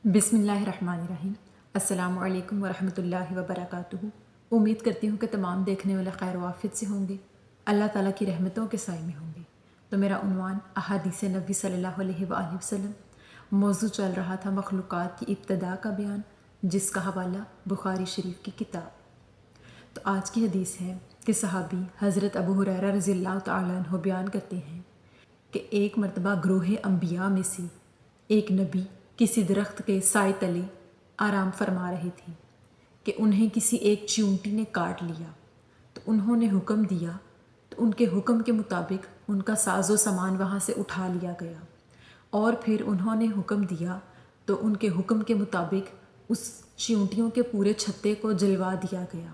بسم اللہ الرحمن الرحیم۔ السلام علیکم ورحمۃ اللہ وبرکاتہ۔ امید کرتی ہوں کہ تمام دیکھنے والے خیر و عافیت سے ہوں گے، اللہ تعالیٰ کی رحمتوں کے سائے میں ہوں گے۔ تو میرا عنوان احادیث نبی صلی اللہ علیہ وآلہ وسلم، موضوع چل رہا تھا مخلوقات کی ابتدا کا بیان، جس کا حوالہ بخاری شریف کی کتاب۔ تو آج کی حدیث ہے کہ صحابی حضرت ابو ہریرہ رضی اللہ تعالیٰ عنہ بیان کرتے ہیں کہ ایک مرتبہ گروہ انبیاء میں سے ایک نبی کسی درخت کے سائے تلے آرام فرما رہے تھے کہ انہیں کسی ایک چیونٹی نے کاٹ لیا، تو انہوں نے حکم دیا تو ان کے حکم کے مطابق ان کا ساز و سامان وہاں سے اٹھا لیا گیا، اور پھر انہوں نے حکم دیا تو ان کے حکم کے مطابق اس چیونٹیوں کے پورے چھتے کو جلوا دیا گیا۔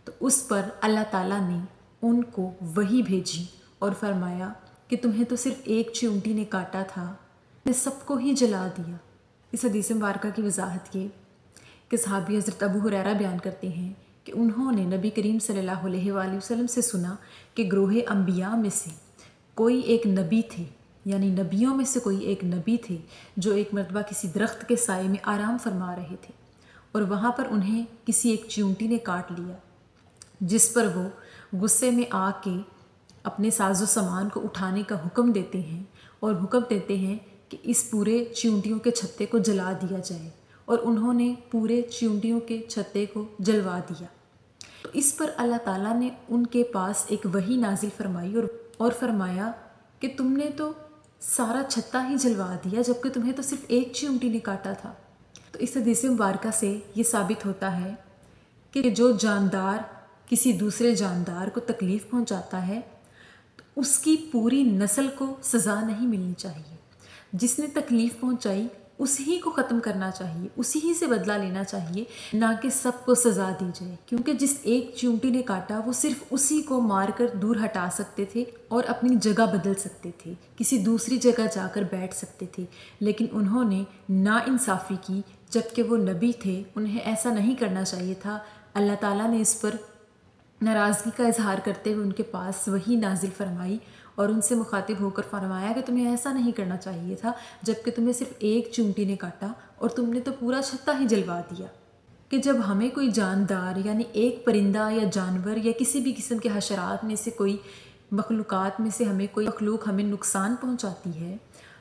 تو اس پر اللہ تعالیٰ نے ان کو وحی بھیجی اور فرمایا کہ تمہیں تو صرف ایک چیونٹی نے کاٹا تھا، میں سب کو ہی جلا دیا۔ اس حدیث مبارکہ کی وضاحت یہ کہ صحابی حضرت ابو ہریرہ بیان کرتے ہیں کہ انہوں نے نبی کریم صلی اللہ علیہ وآلہ وسلم سے سنا کہ گروہ انبیاء میں سے کوئی ایک نبی تھے، یعنی نبیوں میں سے کوئی ایک نبی تھے جو ایک مرتبہ کسی درخت کے سائے میں آرام فرما رہے تھے، اور وہاں پر انہیں کسی ایک چیونٹی نے کاٹ لیا، جس پر وہ غصے میں آ کے اپنے ساز و سامان کو اٹھانے کا حکم دیتے ہیں اور حکم دیتے ہیں کہ اس پورے چیونٹیوں کے چھتے کو جلا دیا جائے، اور انہوں نے پورے چیونٹیوں کے چھتے کو جلوا دیا۔ تو اس پر اللہ تعالیٰ نے ان کے پاس ایک وحی نازل فرمائی اور فرمایا کہ تم نے تو سارا چھتا ہی جلوا دیا، جبکہ تمہیں تو صرف ایک چیونٹی نے کاٹا تھا۔ تو اس حدیث مبارکہ سے یہ ثابت ہوتا ہے کہ جو جاندار کسی دوسرے جاندار کو تکلیف پہنچاتا ہے تو اس کی پوری نسل کو سزا نہیں ملنی چاہیے۔ جس نے تکلیف پہنچائی اسی کو ختم کرنا چاہیے، اسی ہی سے بدلہ لینا چاہیے، نہ کہ سب کو سزا دی جائے، کیونکہ جس ایک چیونٹی نے کاٹا وہ صرف اسی کو مار کر دور ہٹا سکتے تھے اور اپنی جگہ بدل سکتے تھے، کسی دوسری جگہ جا کر بیٹھ سکتے تھے، لیکن انہوں نے ناانصافی کی، جبکہ وہ نبی تھے، انہیں ایسا نہیں کرنا چاہیے تھا۔ اللہ تعالیٰ نے اس پر ناراضگی کا اظہار کرتے ہوئے ان کے پاس وحی نازل فرمائی اور ان سے مخاطب ہو کر فرمایا کہ تمہیں ایسا نہیں کرنا چاہیے تھا، جبکہ تمہیں صرف ایک چیونٹی نے کاٹا اور تم نے تو پورا چھتا ہی جلوا دیا۔ کہ جب ہمیں کوئی جاندار یعنی ایک پرندہ یا جانور یا کسی بھی قسم کے حشرات میں سے کوئی مخلوقات میں سے ہمیں کوئی مخلوق ہمیں نقصان پہنچاتی ہے،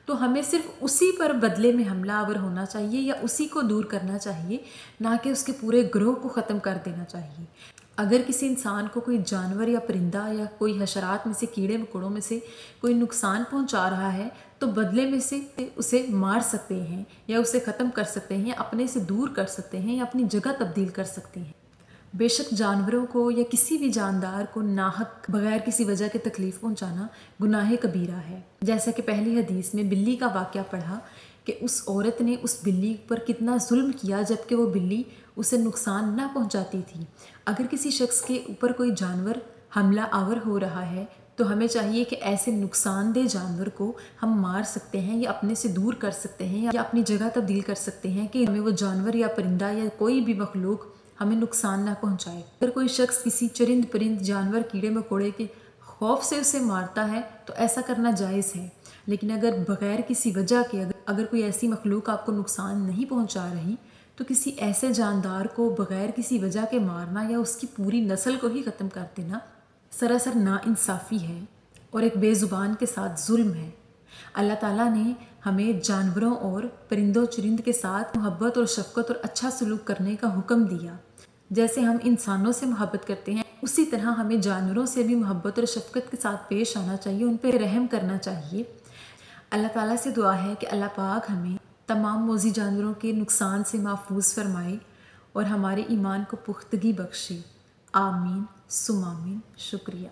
تو ہمیں صرف اسی پر بدلے میں حملہ آور ہونا چاہیے یا اسی کو دور کرنا چاہیے، نہ کہ اس کے پورے گروہ کو ختم کر دینا چاہیے۔ اگر کسی انسان کو کوئی جانور یا پرندہ یا کوئی حشرات میں سے کیڑے مکوڑوں میں سے کوئی نقصان پہنچا رہا ہے تو بدلے میں سے اسے مار سکتے ہیں یا اسے ختم کر سکتے ہیں یا اپنے سے دور کر سکتے ہیں یا اپنی جگہ تبدیل کر سکتے ہیں۔ بے شک جانوروں کو یا کسی بھی جاندار کو ناحق بغیر کسی وجہ کے تکلیف پہنچانا گناہ کبیرہ ہے، جیسا کہ پہلی حدیث میں بلی کا واقعہ پڑھا کہ اس عورت نے اس بلی پر کتنا ظلم کیا جبکہ وہ بلی اسے نقصان نہ پہنچاتی تھی۔ اگر کسی شخص کے اوپر کوئی جانور حملہ آور ہو رہا ہے تو ہمیں چاہیے کہ ایسے نقصان دہ جانور کو ہم مار سکتے ہیں یا اپنے سے دور کر سکتے ہیں یا اپنی جگہ تبدیل کر سکتے ہیں کہ ہمیں وہ جانور یا پرندہ یا کوئی بھی مخلوق ہمیں نقصان نہ پہنچائے۔ اگر کوئی شخص کسی چرند پرند جانور کیڑے مکوڑے کے خوف سے اسے مارتا ہے تو ایسا کرنا جائز ہے، لیکن اگر بغیر کسی وجہ کے اگر کوئی ایسی مخلوق آپ کو نقصان نہیں پہنچا رہی تو کسی ایسے جاندار کو بغیر کسی وجہ کے مارنا یا اس کی پوری نسل کو ہی ختم کر دینا سراسر ناانصافی ہے اور ایک بے زبان کے ساتھ ظلم ہے۔ اللہ تعالیٰ نے ہمیں جانوروں اور پرندوں چرند کے ساتھ محبت اور شفقت اور اچھا سلوک کرنے کا حکم دیا۔ جیسے ہم انسانوں سے محبت کرتے ہیں اسی طرح ہمیں جانوروں سے بھی محبت اور شفقت کے ساتھ پیش آنا چاہیے، ان پہ رحم کرنا چاہیے۔ اللہ تعالیٰ سے دعا ہے کہ اللہ پاک ہمیں تمام موذی جانوروں کے نقصان سے محفوظ فرمائے اور ہمارے ایمان کو پختگی بخشے۔ آمین ثم آمین۔ شکریہ۔